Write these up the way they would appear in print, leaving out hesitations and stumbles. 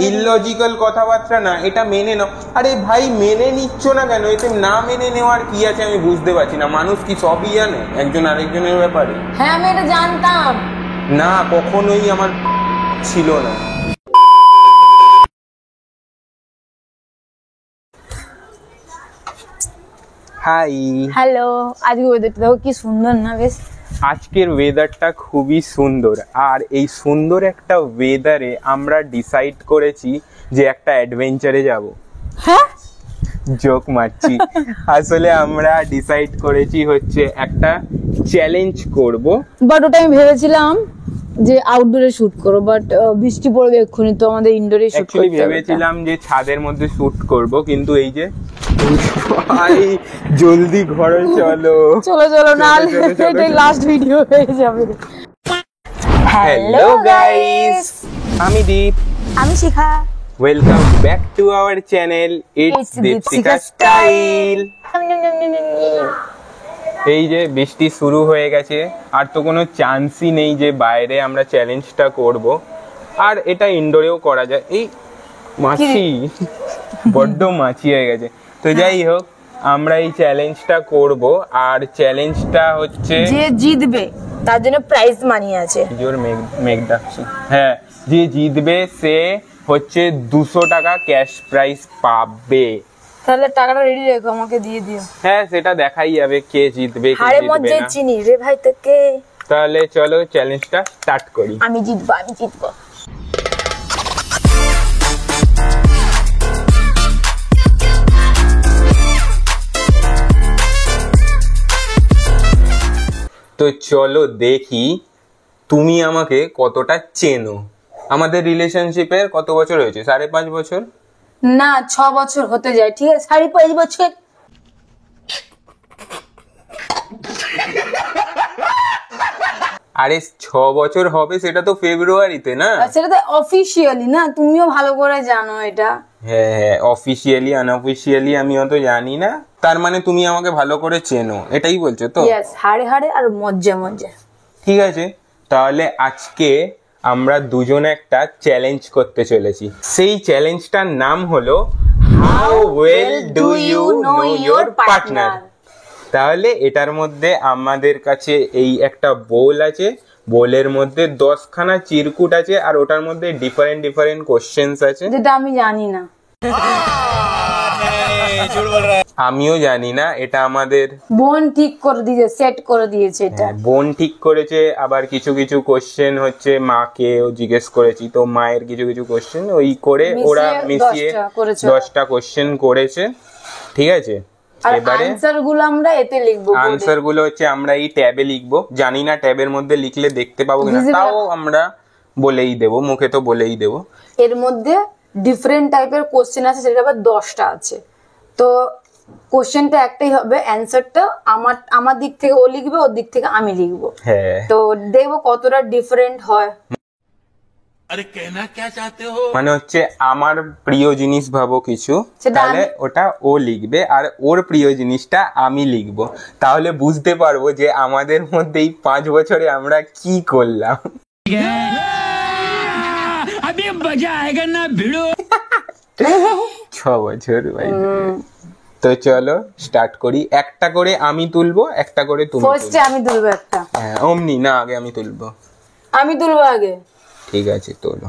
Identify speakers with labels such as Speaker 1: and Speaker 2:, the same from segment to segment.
Speaker 1: Illogical কথাবার্তা না, এটা মেনে নাও। আরে ভাই মেনে নিচ্ছ না কেন? এতে না মেনে নেওয়ার কি আছে আমি বুঝতে পারছি না। মানুষ কি সবই জানে একজন আরেকজনের ব্যাপারে?
Speaker 2: হ্যাঁ আমি এটা জানতাম
Speaker 1: না, কখনোই আমার ছিল না। Hi,
Speaker 2: hello. আজকে ওয়েদারটা দেখো কি সুন্দর না? বেশ
Speaker 1: আজকের ওয়েদারটা খুবই সুন্দর। আর এই সুন্দর একটা ওয়েদারে আমরা ডিসাইড করেছি যে একটা অ্যাডভেঞ্চারে যাব।
Speaker 2: হ্যাঁ
Speaker 1: জোক মারছি। আসলে আমরা ডিসাইড করেছি হচ্ছে একটা চ্যালেঞ্জ করব।
Speaker 2: বাট ওটা আমি ভেবেছিলাম যে আউটডোরে শুট করব, বাট বৃষ্টি পড়বে এক্ষুনি, তো আমাদের ইনডোরে শুট করতে হবে।
Speaker 1: ভেবেছিলাম যে ছাদের মধ্যে শুট করব, কিন্তু এই যে ভাই জলদি ঘরে চলো
Speaker 2: চলো চলো, না এটাই লাস্ট ভিডিও হয়ে যাবে।
Speaker 1: হ্যালো গাইস, আমি দীপ,
Speaker 2: আমি Shikha.
Speaker 1: Welcome back to our channel it's Dipshikha style. এই যে বৃষ্টি শুরু হয়ে গেছে, আর তো কোনো চান্সই নেই যে বাইরে আমরা চ্যালেঞ্জটা করব। আর এটা ইনডোরেও করা যায়। এই মাছি, বড্ড মাছি হয়ে গেছে। তো যাই হোক, আমরা এই চ্যালেঞ্জটা করব। আর চ্যালেঞ্জটা হচ্ছে
Speaker 2: যে জিতবে তার জন্য প্রাইজ মানি আছে।
Speaker 1: জোর মেঘ ডাকছে। হ্যাঁ, যে জিতবে সে হচ্ছে 200 টাকা ক্যাশ প্রাইজ পাবে।
Speaker 2: তাহলে টাকাটা রেডি রেখো, আমাকে দিয়ে দিও।
Speaker 1: হ্যাঁ, সেটা দেখাই যাবে কে জিতবে কে
Speaker 2: হারে
Speaker 1: জিতবে
Speaker 2: মধ্যে
Speaker 1: না।
Speaker 2: চিনি রে ভাই তোকে।
Speaker 1: তাহলে চলো চ্যালেঞ্জটা স্টার্ট করি।
Speaker 2: আমি জিতবো, আমি জিতবো।
Speaker 1: তো চলো দেখি তুমি আমাকে কতটা চেনো। আমাদের রিলেশনশিপের কত বছর হয়েছে? 5.5 বছর
Speaker 2: না, 6 বছর হতে যায়। ঠিক আছে, 5.5 বছর।
Speaker 1: আরে 6 বছর হবে, সেটা তো ফেব্রুয়ারিতে না?
Speaker 2: সেটা তো অফিসিয়ালি না, তুমিও ভালো করে জানো এটা।
Speaker 1: হ্যাঁ, অফিসিয়ালি আনঅফিসিয়ালি আমি অত জানি না। তার মানে তুমি আমাকে ভালো করে চেনো, এটাই বলছো তো?
Speaker 2: ইয়েস, হাড়ে হাড়ে আর মজ্জা মজ্জা।
Speaker 1: ঠিক আছে, তাহলে আজকে আমরা দুজনে একটা চ্যালেঞ্জ করতে চলেছি। সেই চ্যালেঞ্জটার নাম হলো how well do you know your partner. তাহলে এটার মধ্যে আমাদের কাছে এই একটা বোল আছে, বোলের মধ্যে 10খানা চিরকুট আছে, আর ওটার মধ্যে ডিফারেন্ট ডিফারেন্ট কোশ্চেন্স আছে,
Speaker 2: যেটা আমি জানি না।
Speaker 1: আমিও জানি না। এটা আমাদের
Speaker 2: বোন ঠিক করে দিয়েছে, সেট করে দিয়েছে এটা।
Speaker 1: বোন ঠিক করেছে। আবার কিছু কিছু কোশ্চেন হচ্ছে মাকেও জিজ্ঞেস করেছি, তো মায়ের কিছু কিছু কোশ্চেন ওই করে ওরা মিশিয়ে 10টা কোশ্চেন করেছে। ঠিক আছে, এবারে
Speaker 2: আনসার গুলো আমরা এতে লিখবো।
Speaker 1: আনসার গুলো হচ্ছে আমরা এই ট্যাবে লিখবো। জানি না ট্যাবের মধ্যে লিখলে দেখতে পাবো কিনা, তাও আমরা বলেই দেবো, মুখে তো বলেই দেবো।
Speaker 2: এর মধ্যে ডিফারেন্ট টাইপের কোশ্চেন আছে, সেটা আবার 10টা আছে। তো কোশ্চেনটা একটাই হবে, অ্যানসারটা আমার দিক থেকে ও লিখবে, ওর দিক থেকে আমি লিখবো।
Speaker 1: হ্যাঁ,
Speaker 2: তো দেখবো কতটা ডিফারেন্ট হয়।
Speaker 3: আরে কেনা কে চাতে হো?
Speaker 1: মানে হচ্ছে আমার প্রিয় জিনিস ভাবো কিছু, তাহলে ওটা ও লিখবে, আর ওর প্রিয় জিনিসটা আমি লিখবো। তাহলে বুঝতে পারবো যে আমাদের মধ্যে এই 5 বছরে আমরা কি করলাম। 6 বছর ভাই। তো চলো স্টার্ট করি। একটা করে আমি তুলবো, একটা করে তুমি
Speaker 2: ফার্স্টে আমি তুলবো একটা।
Speaker 1: হ্যাঁ, অমনি না, আগে আমি তুলবো।
Speaker 2: আমি তুলবো আগে।
Speaker 1: ঠিক আছে, তোলো।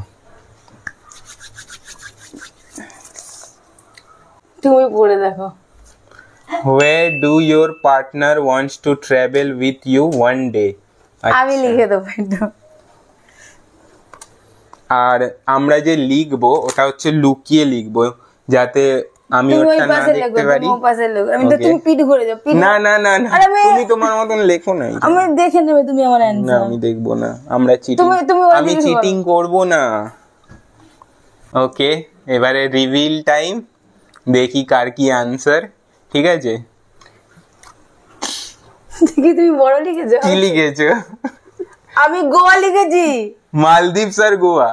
Speaker 2: তুমি পড়ে দেখো।
Speaker 1: Where do your partner wants to travel with you one day?
Speaker 2: আমি লিখে দেবো একটু।
Speaker 1: আর আমরা যে লিখবো ওটা হচ্ছে লুকিয়ে লিখবো, যাতে আমি ওটা না দেখতে পারি।
Speaker 2: আমি তো তুমি পিট করে যাও।
Speaker 1: না না না না, তুমি তোমার মতন লেখো না।
Speaker 2: আমি দেখে নেবে তুমি আমার
Speaker 1: না,
Speaker 2: অ্যানসার।
Speaker 1: আমি দেখবো না। আমরা চিটিং, আমি চিটিং করব না। ওকে, এবারে রিভিল টাইম। দেখি কার কি আনসার। ঠিক আছে,
Speaker 2: দেখি তুমি বড় লিখেছো।
Speaker 1: কি লিখেছো?
Speaker 2: আমি গোয়া লিখেছি।
Speaker 1: মালদ্বীপস আর গোয়া?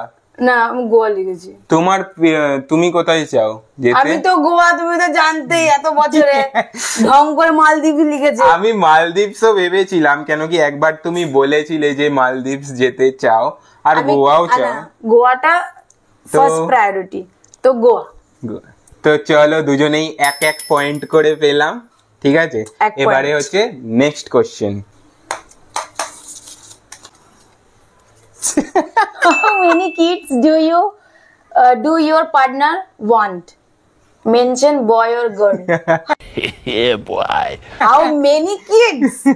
Speaker 2: না, আমি গোয়া লিখেছি।
Speaker 1: তুমি কোথায় চাও যেতে?
Speaker 2: আমি তো গোয়া, তুমি তো জানতেই, এত বছরে ঢং করে মালদ্বীপ লিখেছি।
Speaker 1: আমি মালদ্বীপসও ভেবেছিলাম, কেন কি একবার তুমি বলেছিলে যে মালদ্বীপস যেতে চাও আর গোয়াও চাও।
Speaker 2: গোয়াটা ফার্স্ট প্রায়োরিটি। তো গো,
Speaker 1: তো চলো দুজনেই এক এক পয়েন্ট করে পেলাম, ঠিক আছে।
Speaker 2: এক
Speaker 1: এবারে
Speaker 2: point।
Speaker 1: হচ্ছে next question.
Speaker 2: how many kids do your partner want? Mention boy or girl.
Speaker 3: Yeah, boy.
Speaker 2: How many kids?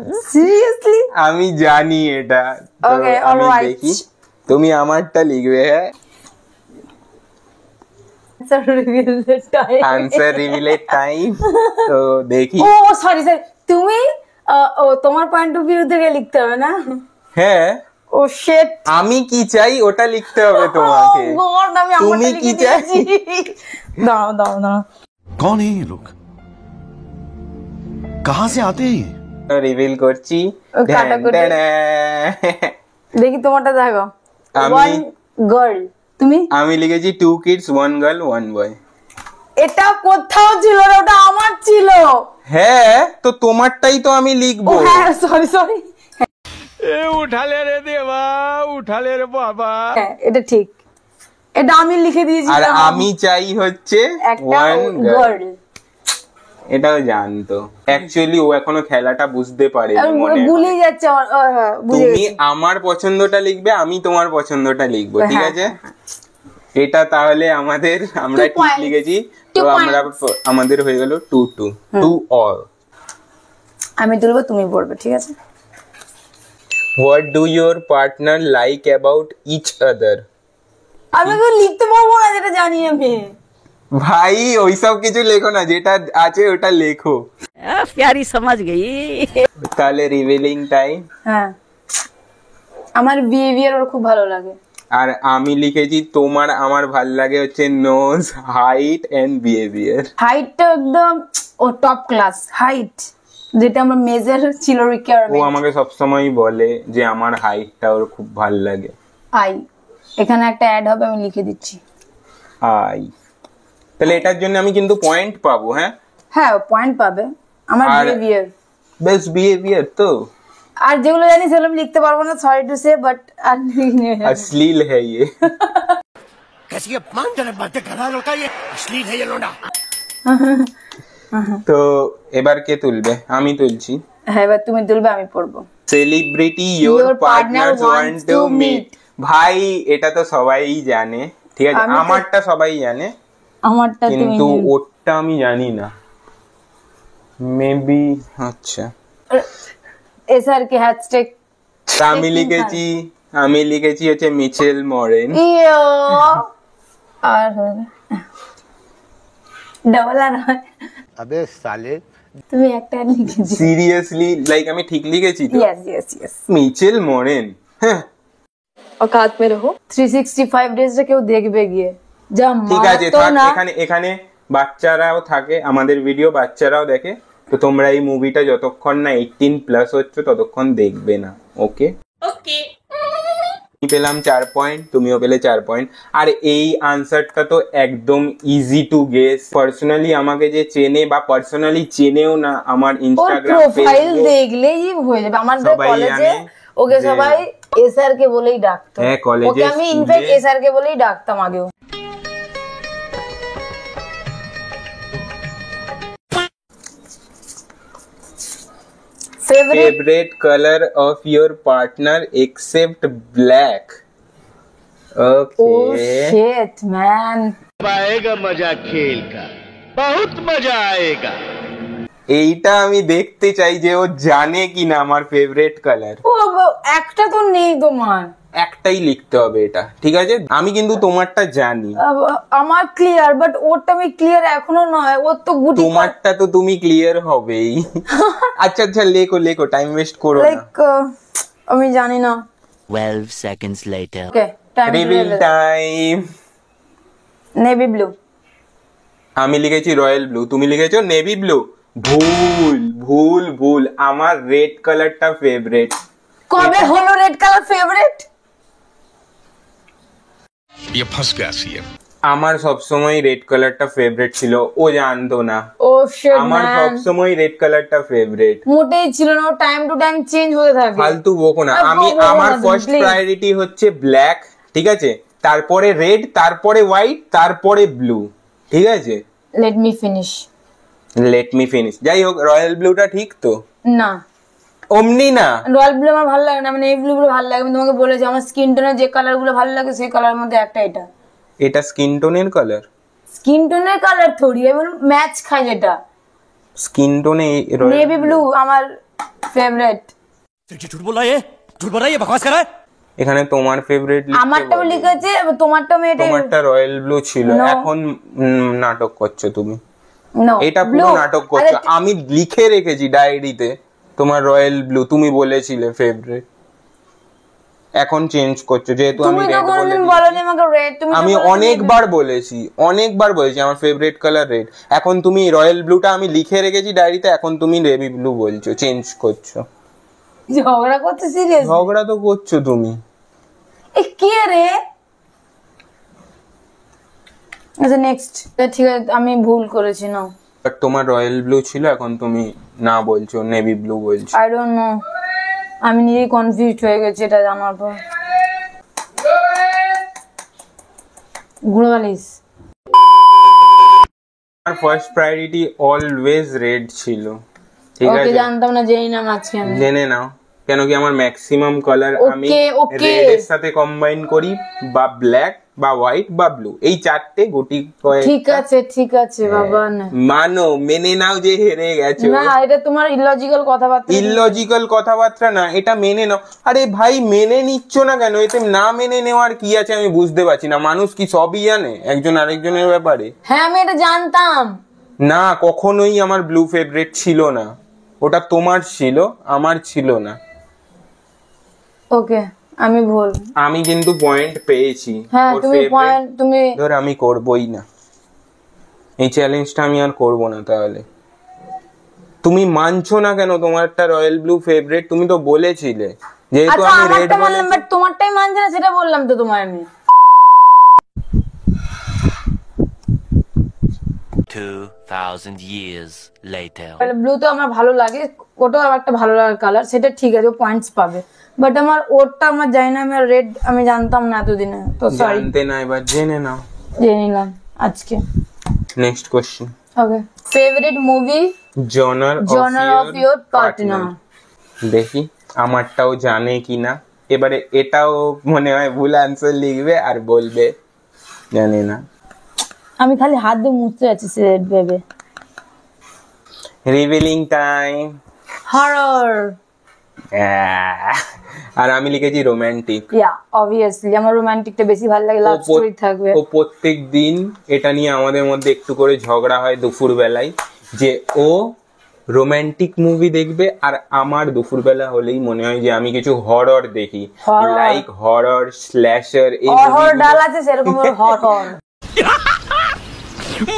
Speaker 2: Seriously?
Speaker 1: আমি জানি এটা, তো
Speaker 2: Okay,
Speaker 1: আমি
Speaker 2: alright.
Speaker 1: দেখি, তুমি আমারটা লিখবে। হ্যাঁ,
Speaker 2: Answer reveal the time.
Speaker 1: Answer রিভিলের টাইম। তো দেখি।
Speaker 2: ও সরি সরি, তুমি তোমার পয়েন্ট অফ ভিউ থেকে লিখতে হবে না?
Speaker 1: হ্যাঁ,
Speaker 2: ও শিট,
Speaker 1: আমি কি চাই ওটা লিখতে হবে তোমাকে।
Speaker 2: গড, আমি
Speaker 1: তুমি
Speaker 2: আমারটা
Speaker 1: কি
Speaker 2: লিখে দিয়েছি। দাঁড়াও দাঁড়াও দাঁড়াও,
Speaker 4: कौन है ये लोग? कहां से आते हैं ये?
Speaker 1: রিভিল করছি।
Speaker 2: ও কাটাকুটি। দেখি তোমারটা দেখো।
Speaker 1: আমি-
Speaker 2: ওয়ান গার্ল, তুমি?
Speaker 1: আমি লিখেছি 2 kids 1 girl 1 boy।
Speaker 2: এটা কোথাও ছিল না, ওটা আমার ছিল।
Speaker 1: হ্যাঁ, তো তোমারটাই তো আমি
Speaker 2: ও
Speaker 1: লিখবো।
Speaker 2: হ্যাঁ, সরি সরি,
Speaker 3: उठा ले रे देवा, उठा ले रे बाबा।
Speaker 2: হ্যাঁ এটা ঠিক, এটা আমি লিখে দিয়েছি।
Speaker 1: আর আমি চাই হচ্ছে
Speaker 2: একটা
Speaker 1: 1 girl।
Speaker 2: গার্ল।
Speaker 1: এটাও জানতো, অ্যাকচুয়ালি ও এখনো খেলাটা বুঝতে পারেনি মনে হয়।
Speaker 2: ভুলে যাচ্ছে আমার, হ্যাঁ, বুঝে
Speaker 1: তুমি
Speaker 2: গেছি।
Speaker 1: আমার পছন্দটা লিখবে, আমি তোমার পছন্দটা লিখবো, ঠিক
Speaker 2: হ্যাঁ,
Speaker 1: আছে। এটা তাহলে আমাদের, আমরা
Speaker 2: Two
Speaker 1: ঠিক
Speaker 2: points.
Speaker 1: লিখেছি, তো
Speaker 2: 2
Speaker 1: আমরা আমাদের হয়ে গেল 2 all।
Speaker 2: আমি তুলবো, তুমি পড়বে, ঠিক আছে।
Speaker 1: What do your partner like about each other?
Speaker 2: আমি তো লিখতে পারবো না, যেটা জানি আমি।
Speaker 1: ভাই ওইসব কিছু লেখো না, যেটা আছে ওটা লেখো।
Speaker 5: प्यारी समझ गई।
Speaker 1: তাহলে রিভিলিং টাইম।
Speaker 2: হ্যাঁ, আমার বিহেভিয়ার ওর খুব ভালো লাগে।
Speaker 1: আর আমি লিখেছি তোমার আমার ভাল লাগে হচ্ছে নোজ, হাইট এন্ড বিহেভিয়ার।
Speaker 2: হাইটটা একদম ও টপ ক্লাস হাইট, যেটা আমরা মেজার ছিল
Speaker 1: ও
Speaker 2: রিকোয়ারমেন্ট।
Speaker 1: আমাকে সবসময় বলে যে আমার হাইটটা ওর খুব ভাল লাগে।
Speaker 2: আই, এখানে একটা অ্যাড হবে, আমি লিখে দিচ্ছি।
Speaker 1: আই, তাহলে এটার জন্য আমি কিন্তু পয়েন্ট পাবো। হ্যাঁ,
Speaker 2: হ্যাঁ পয়েন্ট পাবে। আমার
Speaker 1: আর-
Speaker 2: বিহেভিয়ার,
Speaker 1: বেস্ট বিহেভিয়ার তো
Speaker 2: আর যেগুলো জানি সেগুলো আমি লিখতে পারবো না, সরি টু সে, বাট আর
Speaker 1: अश्लील है ये।
Speaker 3: कैसी अपमानजनक बातें कर रहा है लड़का, ये अश्लील है ये लोंडा।
Speaker 1: তো এবার কে তুলবে? আমি তুলছি।
Speaker 2: হ্যাঁ, এবার তুমি তুলবে, আমি পড়বো।
Speaker 1: Celebrity
Speaker 2: Your
Speaker 1: your
Speaker 2: partner
Speaker 1: partner want
Speaker 2: wants
Speaker 1: to
Speaker 2: to
Speaker 1: meet.
Speaker 2: meet।
Speaker 1: ভাই এটা তো সবাই জানে, ঠিক আছে,
Speaker 2: আমি তো-
Speaker 1: আমারটা সবাই জানে,
Speaker 2: আমারটা তুমি
Speaker 1: কিন্তু ওরটা আমি জানি না। মেবি, আচ্ছা,
Speaker 2: এসআর কে হ্যাশট্যাগ
Speaker 1: আমি লিখেছি হচ্ছে মিচেল মরেন।
Speaker 2: ইয়ো, আর ডবল আর হয়।
Speaker 3: अबे साले,
Speaker 2: তুমি একটা লিখেছি।
Speaker 1: সিরিয়াসলি, লাইক আমি ঠিক লিখেছি তো?
Speaker 2: Yes yes yes.
Speaker 1: মিচেল মরেন। হ্যাঁ,
Speaker 2: औकात में रहो। 365 ডেজটা কেউ দেখবে গিয়ে, যা
Speaker 1: ঠিক আছে,
Speaker 2: মারাত্মক
Speaker 1: থাক।
Speaker 2: না।
Speaker 1: এখানে বাচ্চারাও থাকে, আমাদের ভিডিও বাচ্চারাও দেখে, তো তোমরা এই মুভিটা যতক্ষণ না 18+ হচ্ছে ততক্ষণ দেখবে না, ওকে? আমি পেলাম 4 পয়েন্ট, তুমিও পেলে 4 পয়েন্ট। আর এই আনসারটা তো একদম ইজি টু গেস। পার্সোনালি আমাকে যে চেনে বা পার্সোনালি চেনেও না, আমার
Speaker 2: ওর
Speaker 1: ইনস্টাগ্রাম,
Speaker 2: প্রোফাইল দেখলেই হয়ে যাবে। আমাদের
Speaker 1: সবাই
Speaker 2: কলেজে
Speaker 1: জানে
Speaker 2: ওকে
Speaker 1: যে-
Speaker 2: সবাই এসআর কে বলেই ডাকতো।
Speaker 1: হ্যাঁ, কলেজে,
Speaker 2: ওকে আমি
Speaker 1: স্কুলে-
Speaker 2: ইনফ্যাক্ট এসআর কে বলেই ডাকতাম আগেও। Favourite
Speaker 1: favorite color of your partner except black.
Speaker 2: ও
Speaker 1: Okay.
Speaker 2: শিট ম্যান,
Speaker 3: आएगा मजा खेल का, बहुत मजा आएगा।
Speaker 1: এইটা আমি দেখতে চাই যে ও জানে কিনা আমার ফেভারিট কালার।
Speaker 2: ও একটা তো নেই তোমার।
Speaker 1: একটাই লিখতে হবে এটা, ঠিক আছে? আমি কিন্তু তোমারটা জানি,
Speaker 2: আমার ক্লিয়ার, বাট ওরটা আমি ক্লিয়ার এখনো নয়। ওর তো গুটি
Speaker 1: তোমারটা তো তুমি ক্লিয়ার হবেই। আচ্ছা আচ্ছা, লেখো, টাইম ওয়েস্ট করো না।
Speaker 2: লাইক আমি জানি না।
Speaker 5: 12 seconds later.
Speaker 2: Okay, time
Speaker 1: reveal time.
Speaker 2: Navy blue.
Speaker 1: আমি লিখেছি রয়্যাল ব্লু, তুমি লিখেছো নেভি ব্লু। ভুল, আমার রেড কালারটা ফেভারিট।
Speaker 2: কবে হলো রেড কালার ফেভারিট?
Speaker 4: ये फंस गया सीएम।
Speaker 1: আমার সবসময় রেড কালারটা ফেভারিট ছিল, ও জানতো না।
Speaker 2: ও শিট
Speaker 1: আমার
Speaker 2: ম্যান,
Speaker 1: সবসময় রেড কালারটা ফেভারিট।
Speaker 2: মোটেই ছিল না। টাইম টু টাইম চেঞ্জ হতে থাকে।
Speaker 1: ফালতু বকো না।
Speaker 2: আর বকবো
Speaker 1: আমার
Speaker 2: না,
Speaker 1: ফার্স্ট
Speaker 2: please।
Speaker 1: প্রায়োরিটি হচ্ছে ব্ল্যাক, ঠিক আছে? তারপরে রেড, তারপরে হোয়াইট, তারপরে ব্লু, ঠিক আছে?
Speaker 2: Let me finish.
Speaker 1: Let me finish. যাই হোক, রয়্যাল ব্লুটা ঠিক তো?
Speaker 2: না,
Speaker 1: অমনি না।
Speaker 2: রয়্যাল ব্লু আমার ভালো লাগে না, মানে এই ব্লু গুলো ভালো লাগে। আমি তোমাকে বলেছি আমার স্কিন টোনের যে কালার গুলো ভালো লাগে সেই কালারের মধ্যে একটা এটা।
Speaker 1: এটা স্কিন টোনের কালার?
Speaker 2: স্কিন টোনের কালার থোড়ি, এমন ম্যাচ খায় যেটা।
Speaker 1: স্কিন টোনে
Speaker 2: নেভি ব্লু আমার ফেভারিট।
Speaker 3: झूठ बोल रहा है, झूठ बोल रहा है, ये बकवास कर रहा है।
Speaker 1: এখানে তোমার ফেভারিট
Speaker 2: আমারটাও লিখেছে, তোমারটা আমি এটা
Speaker 1: তোমারটা রয়্যাল ব্লু ছিল।
Speaker 2: No.
Speaker 1: এখন নাটক করছো তুমি,
Speaker 2: নো
Speaker 1: এটা পুরো নাটক করছো। আমি লিখে রেখেছি ডায়েরিতে তোমার রয়্যাল ব্লু, তুমি বলেছিলে ফেভারিট। এখন চেঞ্জ করছো যেহেতু আমি
Speaker 2: তুমি তো
Speaker 1: রেড
Speaker 2: কোনোদিন
Speaker 1: বলে
Speaker 2: বলোনি আমাকে রেড। তুমি
Speaker 1: আমি অনেকবার বলেছি আমার ফেভারিট কালার রেড। এখন তুমি রয়্যাল ব্লুটা আমি লিখে রেখেছি ডায়েরিতে, এখন তুমি নেভি ব্লু বলছো, চেঞ্জ করছো।
Speaker 2: ঝগড়া করতে সিরিয়াস?
Speaker 1: ঝগড়া তো করছো তুমি।
Speaker 2: এ কে রে? আচ্ছা নেক্সট। ঠিক আছে, আমি ভুল করেছি না।
Speaker 1: বাট তোমার রয়্যাল ব্লু ছিল, এখন তুমি না বলছো, নেভি ব্লু বলছো।
Speaker 2: আই ডোন্ট নো, আমি নিজেই কনফিউজড হয়ে গেছি এটা জানার পর। গুড়গালিস।
Speaker 1: আমার ফার্স্ট প্রায়োরিটি অলওয়েজ রেড ছিল, ঠিক
Speaker 2: ওকে,
Speaker 1: আছে?
Speaker 2: জানতাম না, জেনে নাম আজকে আমি।
Speaker 1: জেনে নাও, কেন কি আমার ম্যাক্সিমাম কালার আমি
Speaker 2: ওকে।
Speaker 1: রেড এর সাথে কম্বাইন করি, বা ব্ল্যাক বা হোয়াইট বা ব্লু, এই চারটে গুটি
Speaker 2: ঠিক আছে বাবা। না
Speaker 1: মানো, মেনে নাও যে হেরে গেছো।
Speaker 2: না, এটা তোমার ইলজিক্যাল কথাবার্তা।
Speaker 1: ইলজিক্যাল কথাবার্তা না, এটা মেনে নাও। আরে ভাই, মেনে নিচ্ছ না কেন? এতে না মেনে নেওয়ার কি আছে আমি বুঝতে পারছি না। মানুষ কি সবই জানে একজন আরেকজনের ব্যাপারে?
Speaker 2: হ্যাঁ, আমি এটা জানতাম
Speaker 1: না, কখনোই আমার ব্লু ফেভারিট ছিল না। ওটা তোমার ছিল, আমার ছিল না।
Speaker 2: ওকে, আমি ভুল।
Speaker 1: আমি কিন্তু পয়েন্ট পেয়েছি।
Speaker 2: হ্যাঁ,
Speaker 1: ওর
Speaker 2: তুমি
Speaker 1: favorite
Speaker 2: পয়েন্ট তুমি
Speaker 1: ধর আমি করবই না, এই চ্যালেঞ্জটা আমি আর করব না। তাহলে তুমি মানছো না কেন? তোমারটা রয়্যাল ব্লু ফেভারিট, তুমি তো বলেছিলে। যেহেতু
Speaker 2: আচ্ছা
Speaker 1: আমি রেড
Speaker 2: আমারটা মানলাম,
Speaker 1: বলেছি,
Speaker 2: বাট তোমারটাই মানছে না, সেটা বললাম তো তোমার আমি।
Speaker 5: 2000 years later.
Speaker 2: ব্লু তো আমার ভালো লাগে, ওটাও আমার একটা ভালো লাগার কালার, সেটা ঠিক আছে, ও পয়েন্টস পাবে। বাট আমার ওরটা আমার জানি না, আমি রেড আমি জানতাম না এতদিনে, তো সরি।
Speaker 1: জানতে না, এবার জেনে নাও।
Speaker 2: জেনে নিলাম আজকে।
Speaker 1: Next question.
Speaker 2: Okay, favourite movie
Speaker 1: genre
Speaker 2: of your partner.
Speaker 1: দেখি আমারটাও জানে কিনা। এবারে এটাও মনে হয় ভুল আনসার লিখবে আর বলবে জানি না।
Speaker 2: আমি খালি হাত দিয়ে মুছতে যাচ্ছি সিগারেট ভেবে।
Speaker 1: Revealing time.
Speaker 2: হরর।
Speaker 1: আর আমি লিখেছি রোমান্টিক।
Speaker 2: ইয়া, অবভিয়াসলি আমার রোমান্টিকটা বেশি ভালো লাগে, লাভ স্টোরি থাকবে।
Speaker 1: ও প্রত্যেক দিন এটা নিয়ে আমাদের মধ্যে একটু করে ঝগড়া হয় দুপুর বেলায়, যে ও রোমান্টিক মুভি দেখবে আর আমার দুপুর বেলা হলেই মনে হয় যে আমি কিছু হরর দেখি, লাইক হরর, স্ল্যাশার। এই
Speaker 2: হরর ডাল আছে সেরকম হরর।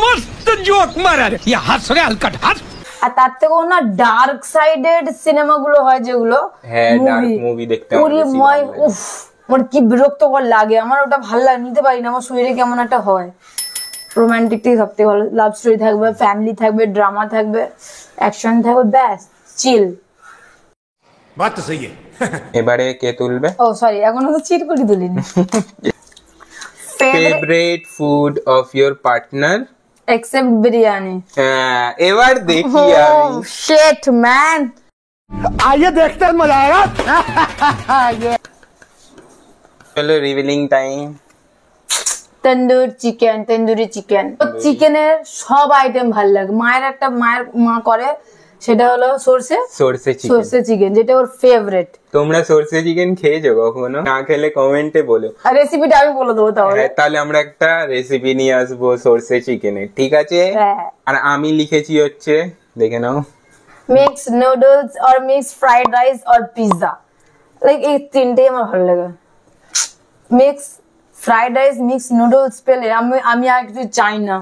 Speaker 3: मस्त जोक मारा रे, ये हंस रे हलकट हंस।
Speaker 2: আর তার থেকেও না ডার্ক সাইডেড সিনেমা গুলো হয় যেগুলো,
Speaker 1: হ্যাঁ, ডার্ক মুভি দেখতে আমার বেশি ভালো লাগে।
Speaker 2: উফ, আমার কি বিরক্তকর লাগে, আমার ওটা ভালো লাগে, নিতে পারি না, আমার শরীরে কেমন একটা হয়। রোমান্টিকটাই সব থেকে ভালো, লাভ স্টোরি থাকবে, ফ্যামিলি থাকবে, ড্রামা থাকবে, অ্যাকশন থাকবে, ব্যাস চিল।
Speaker 3: बात तो सही है।
Speaker 1: এবারে কে তুলবে?
Speaker 2: ও সরি, এখনো তো চিট করে তুলিনি।
Speaker 1: Favourite food of your partner
Speaker 2: except biryani.
Speaker 1: এবার দেখি আমি।
Speaker 2: Shit man.
Speaker 3: आइए देखते हैं, मजा आएगा।
Speaker 1: চলো রিভিলিং টাইম।
Speaker 2: তন্দুরি চিকেন। চিকেনের সব আইটেম ভালো লাগে। মায়ের মা করে, সেটা হলো সরষে চিকেন, যেটা ওর ফেভারিট।
Speaker 1: তোমরা সরষে চিকেন খেয়েছো কখনো? না খেলে কমেন্টে বলো।
Speaker 2: আর রেসিপিটা আমি বলে দেবো তাহলে।
Speaker 1: তাহলে আমরা একটা রেসিপি নিয়ে আসবো সরষে চিকেনের, ঠিক আছে?
Speaker 2: হ্যাঁ।
Speaker 1: আর আমি লিখেছি হচ্ছে, দেখে নাও,
Speaker 2: মিক্স নুডলস আর মিক্স ফ্রাইড রাইস আর পিৎজা। লাইক এই তিনটেই আমার ভালো লাগে। Mix fried rice, mix noodles পেলে আমি আর কিছু চাই না।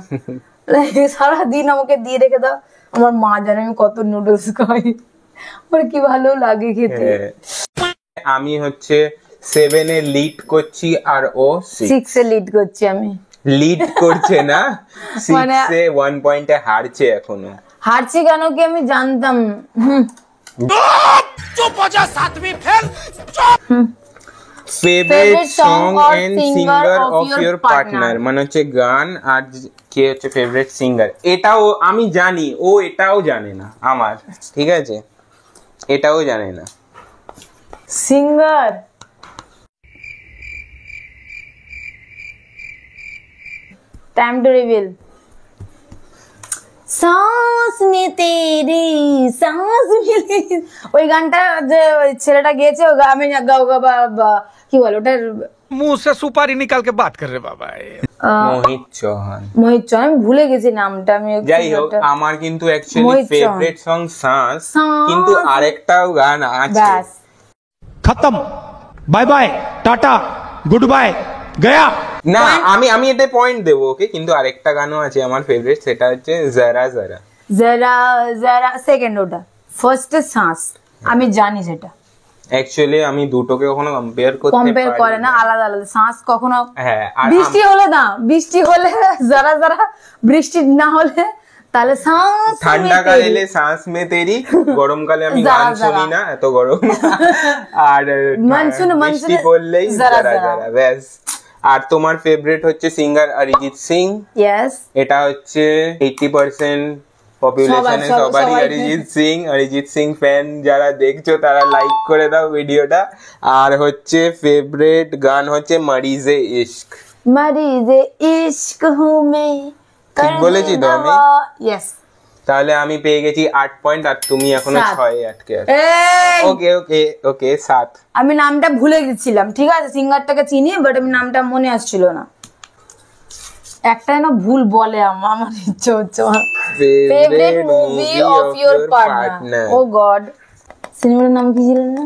Speaker 2: সারাদিন আমাকে দিয়ে রেখে দাও, আমার মা জানে আমি কত নুডলস খাই, আমার কি ভালো লাগে খেতে।
Speaker 1: আমি হচ্ছে 7 এ লিড করছি আর ও
Speaker 2: 6 এ লিড করছি আমি।
Speaker 1: লিড করছে না, 6
Speaker 2: মানে-
Speaker 1: এ 1 পয়েন্টে হারছে এখনো।
Speaker 2: হারছি কেন কি আমি জানতাম।
Speaker 3: चुप हो जा, सातवीं fail.
Speaker 1: Favourite song and singer of your partner, মানে হচ্ছে গান আর কে হচ্ছে ফেভারিট সিঙ্গার। এটাও আমি জানি, ও এটাও জানে না আমার, ঠিক আছে, এটাও জানে না।
Speaker 2: Singer time to reveal. सांस में तेरी सांस मिली, ওই গানটা যে ওই ছেলেটা গেয়েছে, আমি কি বলে ওটার
Speaker 6: मुंह से सुपारी निकाल के बात कर रहे बाबा।
Speaker 1: মোহিত চৌহান।
Speaker 2: মোহিত চৌহান, আমি ভুলে গেছি নামটা। আমি
Speaker 1: যাই হোক, আমার কিন্তু অ্যাকচুয়ালি ফেভারিট সং सांस, কিন্তু আরেকটাও গান আছে।
Speaker 2: ব্যাস
Speaker 6: खत्म, bye bye, tata, goodbye, गया।
Speaker 1: না, আমি এটা পয়েন্ট দেবো ওকে, কিন্তু আরেকটা গানও আছে আমার ফেভারিট, সেটা হচ্ছে জরা জরা।
Speaker 2: জরা জরা সেকেন্ড, ওটা ফার্স্ট सांस, আমি জানি সেটা।
Speaker 1: অ্যাকচুয়ালি আমি দুটোকে কখনো কম্পেয়ার
Speaker 2: কম্পেয়ার করে না, আলাদা আলাদা। सांस কখনো
Speaker 1: হ্যাঁ, আর
Speaker 2: বৃষ্টি হলে না, বৃষ্টি হলে জরা জরা, বৃষ্টি না হলে তাহলে सांस।
Speaker 1: ঠান্ডাকাল এলে सांस में तेरी, গরমকালে আমি গান শুনি না, এত গরম। আর
Speaker 2: মনসুন
Speaker 1: বৃষ্টি পড়লেই জরা জরা, ব্যাস। আর তোমার ফেভারিট হচ্ছে সিঙ্গার অরিজিৎ সিং।
Speaker 2: ইয়েস,
Speaker 1: এটা হচ্ছে 80% পপুলেশনে সবারই অরিজিৎ সিং ফ্যান। যারা দেখছো তারা লাইক করে দাও ভিডিওটা। আর হচ্ছে ফেভারিট গান হচ্ছে মরিজে ইশক।
Speaker 2: মরিজে ইশক হুঁ মে,
Speaker 1: ঠিক বলেছি তো আমি?
Speaker 2: ইয়েস।
Speaker 1: তাহলে আমি পেয়ে গেছি 8 পয়েন্ট, আর তুমি এখনো 6 আটকে আছো। ওকে ওকে ওকে, 7।
Speaker 2: আমি নামটা ভুলে গেছিলাম, ঠিক আছে, সিঙ্গারটাকে চিনি, বাট আমি নামটা মনে আসছিল না। একটাই না ভুল বলে আমার ইচ্ছে হচ্ছে। Favourite movie of your partner. Oh God, সিনেমার নাম কি ছিল না?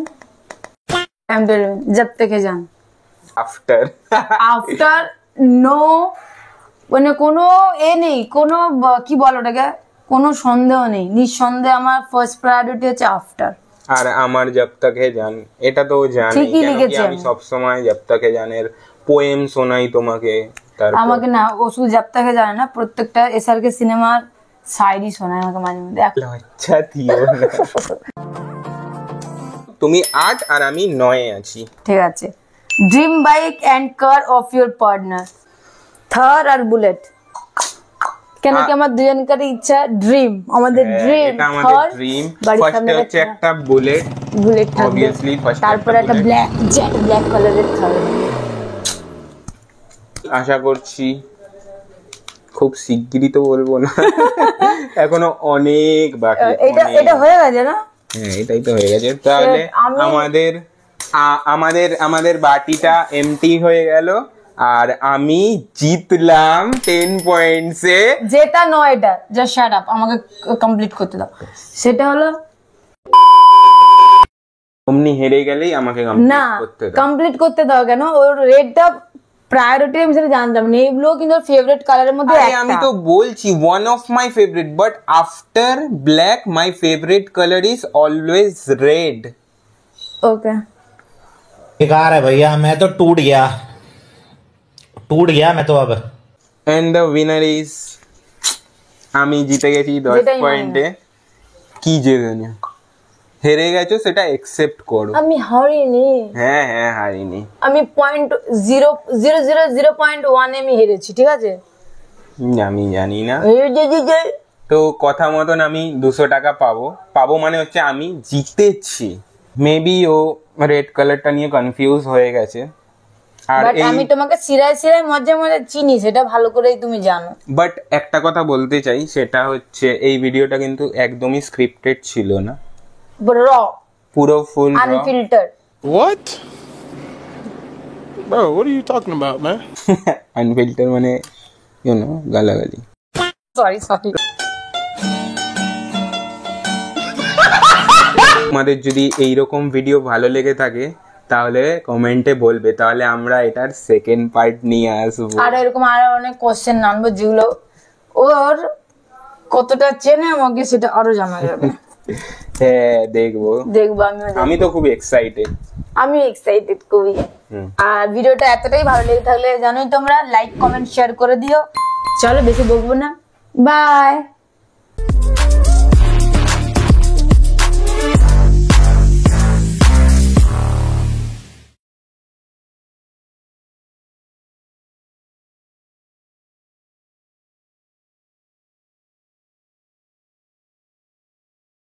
Speaker 2: জব থেকে যান।
Speaker 1: আফটার।
Speaker 2: আফটার নো, মানে কোনো নেই, কোনো কি বলো ওটাকে, কোনো সন্দেহ নেই, নিঃসন্দেহে আমার ফার্স্ট প্রায়োরিটি হচ্ছে আফটার।
Speaker 1: আর আমার জব তক হে জান, এটা তো জানি,
Speaker 2: ঠিকই লিখেছে।
Speaker 1: আমি সব সময় জব তক হে জানের পোয়েম শোনাই তোমাকে।
Speaker 2: আমাকে না, ও শুধু জব তক হে জানে না, প্রত্যেকটা এসআরকে সিনেমার শায়রি শোনায় আমাকে মাঝে মধ্যে।
Speaker 1: আচ্ছা থিও না। তুমি 8 আর আমি 9 আছি,
Speaker 2: ঠিক আছে। Dream bike and car of your partner, Thar আর বুলেট। কেন কি আমার দুজনকারই ইচ্ছা, ড্রিম, আমাদের ড্রিম।
Speaker 1: এটা আমাদের ড্রিম। ফার্স্টে হচ্ছে একটা বুলেট,
Speaker 2: বুলেট থাকবে,
Speaker 1: অবভিয়াসলি ফার্স্ট।
Speaker 2: তারপর একটা ব্ল্যাক জেট, ব্ল্যাক কালারের থার।
Speaker 1: আশা করছি খুব শিগগিরই, তো বলবো না, এখনো অনেক বাকি।
Speaker 2: এটা হয়ে গেছে না?
Speaker 1: হ্যাঁ, এটাই তো হয়ে গেছে। তাহলে আমাদের বাটিটা এমটি হয়ে গেল, আর আমি জিতলাম 10 পয়েন্টসে।
Speaker 2: যেটা নয়, এটা জাস্ট শাট আপ, আমাকে কমপ্লিট করতে দাও। সেটা হলো
Speaker 1: অমনি হেরে গেলেই আমাকে
Speaker 2: না,
Speaker 1: করতে দাও।
Speaker 2: কমপ্লিট করতে দাও কেন? ওর রেডটা প্রায়োরিটি আমি সেটা জানতাম না। এগুলো কিন্তু ফেভারিট কালারের মধ্যে একটা।
Speaker 1: আমি তো বলছি one of my favourite, but after black my favourite colour is always red.
Speaker 2: Okay,
Speaker 7: बेकार है भैया, मैं तो टूट गया मैं तो अब।
Speaker 1: एंड द विनर इज, আমি জিতে গেছি 10 পয়েন্টে। কি জেনে হেরে গেছো সেটা অ্যাকসেপ্ট করো।
Speaker 2: আমি হারিনি।
Speaker 1: হ্যাঁ হ্যাঁ, হারিনি
Speaker 2: আমি 0.000.1 আমি হেরেছি, ঠিক আছে?
Speaker 1: আমি জানি না, তো কথা মতন আমি 200 টাকা পাবো মানে হচ্ছে আমি জিতেছি। মেবি ও রেড কালারটা নিয়ে কনফিউজ হয়ে গেছে। আর
Speaker 2: আমি তোমাকে সিরায় মজা চিনি, সেটা ভালো করেই তুমি জানো।
Speaker 1: বাট একটা কথা বলতে চাই, সেটা হচ্ছে এই ভিডিওটা কিন্তু একদমই স্ক্রিপ্টেড ছিল না, পুরো full
Speaker 2: unfiltered.
Speaker 3: What? Bro, what are you talking about, man?
Speaker 1: Unfiltered মানে গালাগালি।
Speaker 2: সরি।
Speaker 1: আমাদের যদি এইরকম ভিডিও ভালো লেগে থাকে তাহলে কমেন্টে বলবে, তাহলে আমরা এটার সেকেন্ড পার্ট নিয়ে আসবো।
Speaker 2: আর এরকম আরো অনেক কোশ্চেন আনবো, যেগুলো ওর কতটা চেনে আমাকে সেটা আরো জানা যাবে।
Speaker 1: হ্যাঁ, দেখবো। আমি তো খুব এক্সাইটেড।
Speaker 2: আমি এক্সাইটেড খুবই। আর ভিডিওটা এতটাই ভালো লেগে থাকলে জানোই তোমরা লাইক কমেন্ট শেয়ার করে দিও। চলো বেশি বকবো না, বাই।